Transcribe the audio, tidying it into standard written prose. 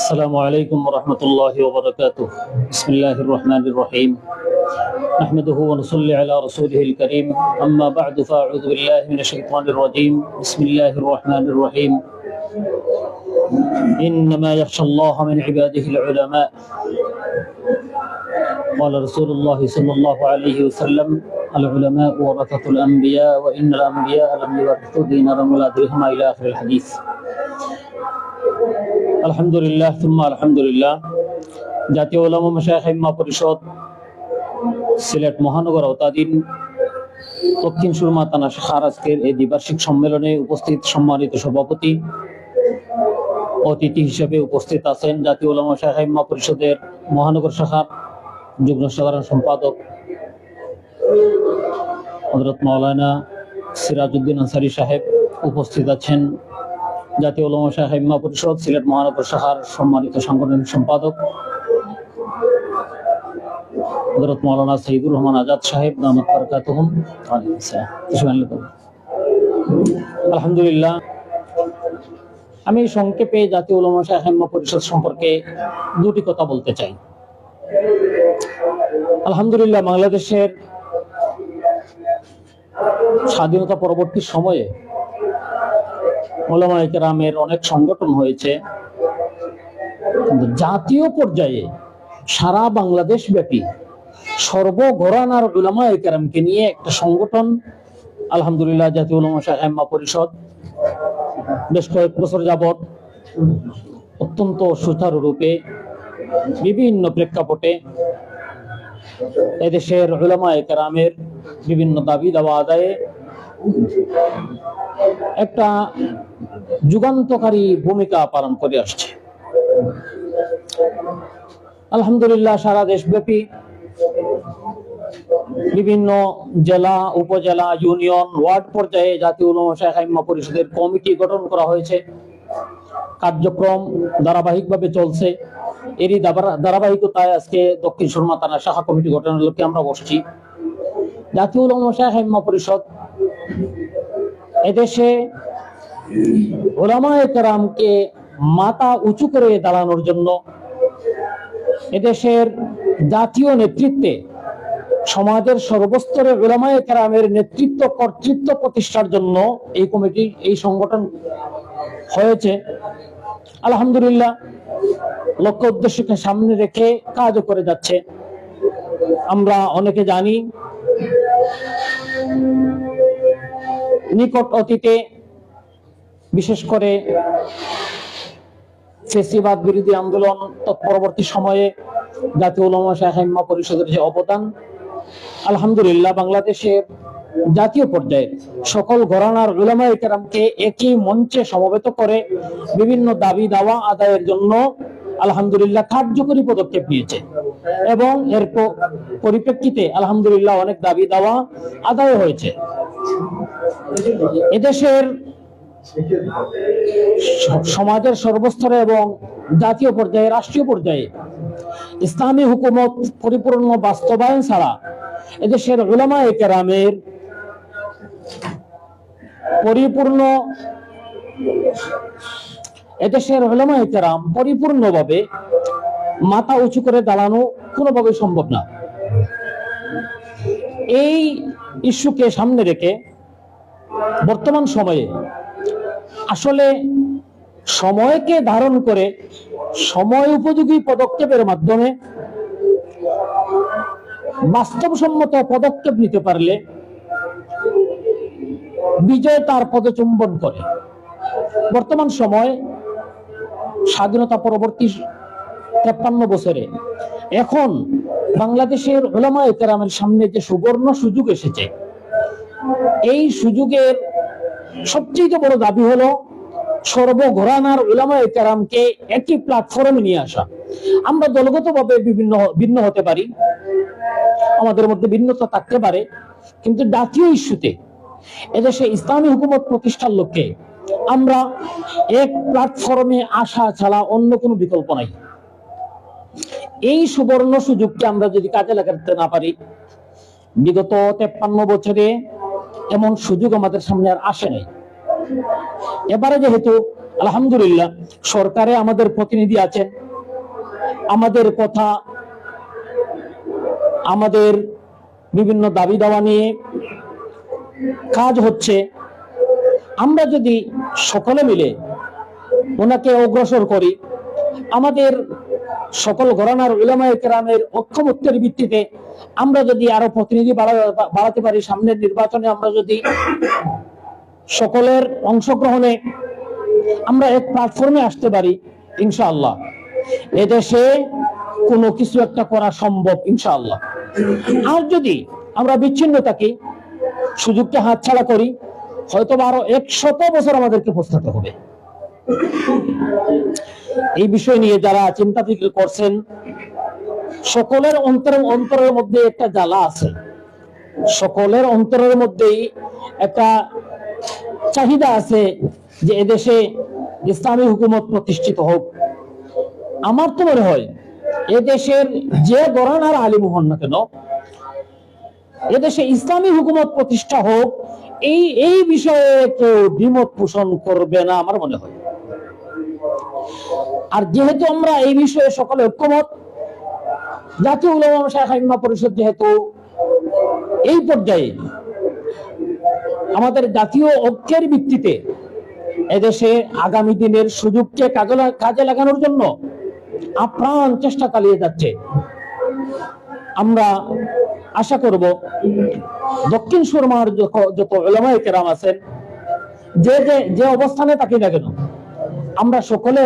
السلام عليكم ورحمة الله وبركاته. بسم الله الرحمن الرحيم. نحمده ونصلي على رسوله الكريم. أما بعد فأعوذ بالله من الشيطان الرجيم. بسم الله الرحمن الرحيم. إنما يخشى الله من عباده العلماء. قال رسول الله صلى الله عليه وسلم: العلماء ورثة الأنبياء وإن الأنبياء لم يورثوا دينارا ولا درهما إلى آخر الحديث. আলহামদুলিল্লাহ সুম্মা আলহামদুলিল্লাহ। জাতীয় উলামা মাশায়েখ ইম্মা পরিষদ সিলেট মহানগর আওতাধীন দক্ষিণ সুরমা থানা শাখার আজকের এই দ্বিবার্ষিক সম্মেলনে উপস্থিত সম্মানিত সভাপতি, অতিথি হিসেবে উপস্থিত আছেন জাতীয় উলামা মাশায়েখ ইম্মা পরিষদের মহানগর শাখার যুগ্ম সাধারণ সম্পাদক হযরত মাওলানা সিরাজউদ্দিন আনসারী সাহেব। উপস্থিত আছেন জাতীয় উলামা মাশায়েখ ইম্মা পরিষদ সিলেট মহানগর শাখার সম্মানিত সাংগঠনিক সম্পাদক হযরত মাওলানা সঈদুর রহমান আজাদ সাহেব দামাত বারাকাতুহুম। আলহামদুলিল্লাহ, আমি সংক্ষেপে জাতীয় উলামা মাশায়েখ ইম্মা পরিষদ সম্পর্কে দুটি কথা বলতে চাই। আলহামদুলিল্লাহ, বাংলাদেশের স্বাধীনতা পরবর্তী সময়ে উলামায়ে কেরামের অনেক সংগঠন হয়েছে, কিন্তু জাতীয় পর্যায়ে সারা বাংলাদেশ ব্যাপী সর্বঘরানার উলামায়ে কেরামকে নিয়ে একটা সংগঠন আলহামদুলিল্লাহ জাতীয় উলামা মাশায়েখ ইম্মা পরিষদ বেশ কয়েক বছর যাবৎ অত্যন্ত সুচারুরূপে বিভিন্ন প্রেক্ষাপটে এদেশের উলামায়ে কেরামের বিভিন্ন দাবি দাওয়া আদায়ে একটা যুগান্তকারী ভূমিকা পালন করে আসছে। আলহামদুলিল্লাহ, সারা দেশব্যাপী বিভিন্ন জেলা, উপজেলা, ইউনিয়ন, ওয়ার্ড পর্যায়ে জাতীয় উলামা মাশায়েখ ইম্মা পরিষদের কমিটি গঠন করা হয়েছে। কার্যক্রম ধারাবাহিকভাবে চলছে। এরই ধারাবাহিকতায় আজকে দক্ষিণ সুরমা থানা শাখা কমিটি গঠনের লক্ষ্যে আমরা বসছি। জাতীয় উলামা মাশায়েখ ইম্মা পরিষদ এদেশে উলামায়ে কেরামকে মাথা উঁচু করে দাঁড়ানোর জন্য, এদেশের জাতীয় নেতৃত্বে সমাজের সর্বস্তরে উলামায়ে কেরামের নেতৃত্ব কর্তৃত্ব প্রতিষ্ঠার জন্য এই কমিটি, এই সংগঠন হয়েছে। আলহামদুলিল্লাহ, লক্ষ্য উদ্দেশ্যকে সামনে রেখে কাজও করে যাচ্ছে। আমরা অনেকে জানি, নিকট অতীতে বিশেষ করে ফ্যাসিবাদ বিরোধী আন্দোলন তৎপরবর্তী সময়ে জাতীয় উলামা মাশায়েখ ইম্মা পরিষদের যে অবদান, আলহামদুলিল্লাহ বাংলাদেশের জাতীয় পর্যায়ে সকল ঘরানার উলামায়ে কেরামকে একই মঞ্চে সমবেত করে বিভিন্ন দাবি দাওয়া আদায়ের জন্য আলহামদুলিল্লাহ কার্যকরী পদক্ষেপ নিয়েছে এবং এর পরিপ্রেক্ষিতে আলহামদুলিল্লাহ অনেক দাবি দাওয়া আদায় হয়েছে। এদেশের সমাজের সর্বস্তরে এবং জাতীয় পর্যায়ে, রাষ্ট্রীয় পর্যায়ে ইসলামী হুকুমত পরিপূর্ণ বাস্তবায়ন ছাড়া এদেশের উলামায়ে কেরামের পরিপূর্ণভাবে মাথা উঁচু করে দাঁড়ানো কোনোভাবেই সম্ভব না। এই ইস্যুকে সামনে রেখে বর্তমান সময়ে আসলে সময়কে ধারণ করে সময় উপযোগী পদক্ষেপের মাধ্যমে বাস্তবসম্মত পদক্ষেপ নিতে পারলে বিজয় তার পদচুম্বন করে। বর্তমান সময় স্বাধীনতা পরবর্তী 53 বছরে এখন বাংলাদেশের উলামায়ে কেরামের সামনে যে সুবর্ণ সুযোগ এসেছে, এই সুযোগের সবচেয়ে বড় দাবি হলো সর্বঘরানার উলামায়ে কেরামকে একই প্ল্যাটফর্মে নিয়ে আসা। আমরা দলগতভাবে ভিন্ন হতে পারি, আমাদের মধ্যে ভিন্নতা থাকতে পারে, কিন্তু জাতীয় ইস্যুতে এদেশে ইসলামী হুকুমত প্রতিষ্ঠার লক্ষ্যে আমরা এক প্ল্যাটফর্মে আসা ছাড়া অন্য কোনো বিকল্প নাই। এই সুবর্ণ সুযোগকে আমরা যদি কাজে লাগাতে না পারি, বিগত 53 বছরে এমন সুযোগ আমাদের সামনে আর আসে নাই। এবারে যেহেতু আলহামদুলিল্লাহ সরকারে আমাদের প্রতিনিধি আছেন, আমাদের কথা, আমাদের বিভিন্ন দাবি দাওয়া নিয়ে কাজ হচ্ছে। আমরা যদি সকলে মিলে ওনাকে অগ্রসর করি, আমাদের সকল ঘরানার উলামায়ে কেরামের ঐক্যমত্যের ভিত্তিতে আমরা যদি আরো প্রতিনিধি বাড়াতে পারি, সামনের নির্বাচনে আমরা যদি সকলের অংশগ্রহণে আমরা এক প্ল্যাটফর্মে আসতে পারি, ইনশাআল্লাহ এদেশে কোনো কিছু একটা করা সম্ভব ইনশাআল্লাহ। আর যদি আমরা বিচ্ছিন্ন থাকি, সুযোগটা হাতছাড়া করি, হয়তো আরো 100 বছর আমাদেরকে পৌঁছাতে হবে। এই বিষয় নিয়ে যারা চিন্তা ফিকির করছেন, সকলের অন্তরের মধ্যে একটা জ্বালা আছে, সকলের অন্তরের মধ্যেই একটা চাহিদা আছে যে এদেশে ইসলামী হুকুমত প্রতিষ্ঠিত হোক। আমার তো মনে হয় এদেশের যে ঘরানার আলিম হন না কেন, এদেশে ইসলামী হুকুমত প্রতিষ্ঠা হোক, এই বিষয়ে কেউ দ্বিমত পোষণ করবে না আমার মনে হয়। আর যেহেতু আমরা এই বিষয়ে সকলে ঐক্যমত, জাতীয় উলামা মাশায়েখ আইম্মা পরিষদ যেহেতু এই পর্যায়ে আমাদের জাতীয় ঐক্যের ভিত্তিতে এদেশে আগামী দিনের সুযোগকে কাজে লাগানোর জন্য আপ্রাণ চেষ্টা চালিয়ে যাচ্ছে, আমরা আশা করব দক্ষিণ সুরমার যত উলামায়ে কেরাম আছেন, যে অবস্থানে থাকি না কেন, আমরা সকলে